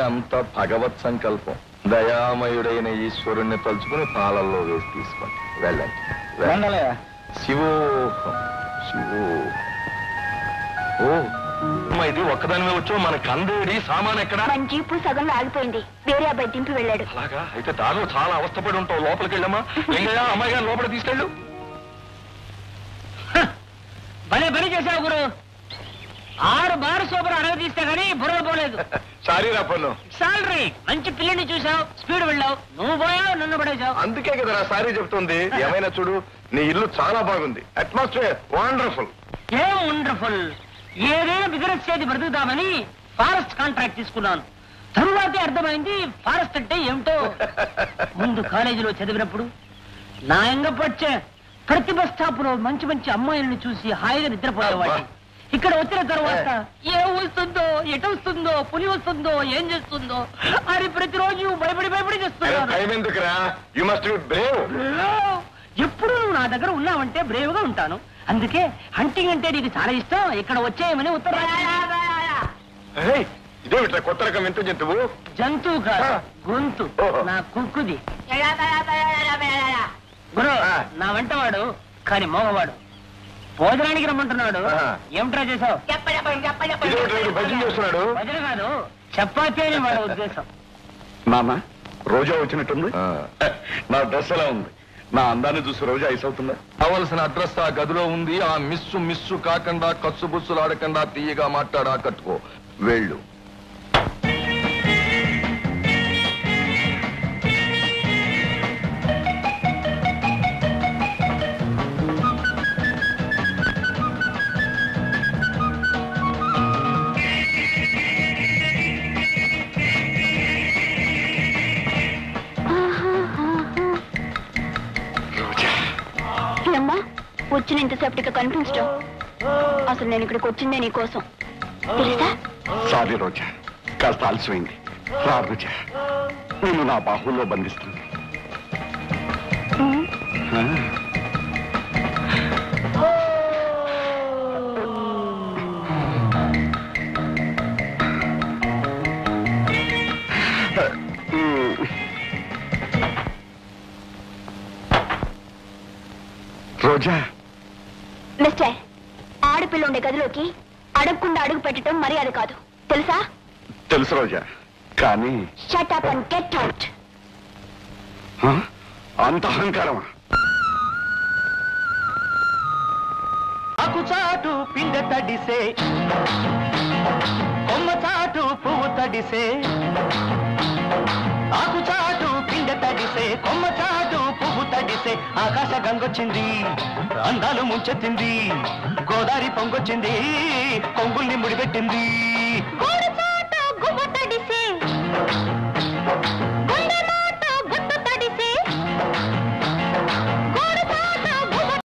అంత భగవత్ సంకల్పం. దయామయుడైన ఈశ్వరుణ్ణి తలుచుకుని పాలల్లో వేసి తీసుకోండి. వెళ్ళండి. శివోహం శివోహం. ఓ ఇది ఒక్కదానిమే వచ్చో మనకు అందేడి సామాన్ ఎక్కడ? మన జీపు సగంలో ఆగిపోయింది. వేరే అబ్బాయి దింపి వెళ్ళాడు. అలాగా? అయితే దానిలో చాలా అవస్థపడి ఉంటావు. లోపలికి వెళ్ళమ్మా. ఎంగయ్యా అమ్మాయి గారు లోపల తీసుకెళ్ళు. భలే పని చేశావు గురు. 6 బార్ సూపర్ అడగ తీస్తే గానీ బుర్ర పోలేదు. సారీ రా పన్ను. సాలరీ మంచి పిల్లని చూసావు, స్పీడ్ వెళ్ళావు. నువ్వు పోయావు, నన్ను పడేశావు. అందుకే కదా నా సారీ చెప్తుంది. ఏమైనా చూడు, నీ ఇల్లు చాలా బాగుంది. Atmosphere wonderful. ఏం వండర్ఫుల్. ఏదైనా బిజినెస్ చేసి బ్రతుకుతామని ఫారెస్ట్ కాంట్రాక్ట్ తీసుకున్నాను. తరువాతే అర్థమైంది ఫారెస్ట్ అంటే ఏమిటో. ముందు కాలేజీలో చదివినప్పుడు నా ఎంగపచ్చే ప్రతి బస్ స్టాప్ లో మంచి మంచి అమ్మాయిలను చూసి హాయిగా నిద్రపోయేవాడి. ఇక్కడ వచ్చిన తర్వాత ఏం వస్తుందో, ఎటు వస్తుందో, పులి వస్తుందో, ఏం చేస్తుందో అని ప్రతిరోజు భయపడి చేస్తున్నాను. ఎప్పుడు నువ్వు నా దగ్గర ఉన్నావంటే బ్రేవ్ గా ఉంటాను. అందుకే హంటింగ్ అంటే నీకు చాలా ఇష్టం. ఇక్కడ వచ్చేయమని ఉత్తరం. ఇదేమిట్రా కొత్త రకం వింత జంతువు? జంతువు కాదు, గొంతు. నా కుక్కుది. గురు, నా వెంటవాడు కానీ మోగవాడు. భోజనానికి రమ్మంటున్నాడు. ఏమిట్రా చేసావు? భజన కాదు, చపాతీ అని వాడు ఉద్దేశం. నాన్న, రోజా వచ్చినట్టుంది. నా డ్రెస్ ఎలా ఉంది? నా అందాన్ని చూసి రోజా ఐస్ అవుతుందా? కావలసిన అడ్రస్ ఆ గదిలో ఉంది. ఆ మిస్సు కాకుండా కచ్చు బుస్సులు ఆడకుండా తీయగా మాట్లాడా కట్టుకో. వెళ్ళు. వచ్చిన ఇంతసేపటిగా కనిపించడం. అసలు నేను ఇక్కడికి వచ్చిందే నీకోసం తెలుసా? సారీ రోజా, కాస్త ఆలస్యమైంది. రా రోజా, నేను నా బాహుల్లో బంధిస్తుంది. రోజా, మిస్టర్, ఆడపిల్ల ఉండే గదిలోకి అడగకుండా అడుగు పెట్టడం మర్యాద కాదు తెలుసా? తెలుసు రోజా, కానీ shut up and get out. అంత అహంకారమా? ఆకుచాటు పిండ తడిసే, కొమ్మ చాటు పువ్వు తడిసే. ఆకుచాటు పిండ తడిసే, కొమ్మ చాటు పువ్వు తడిసే. ఆకాశ గంగొచ్చింది, అందాలు ముంచెత్తింది. గోదావరి పొంగొచ్చింది, కొంగుల్ని ముడిపెట్టింది.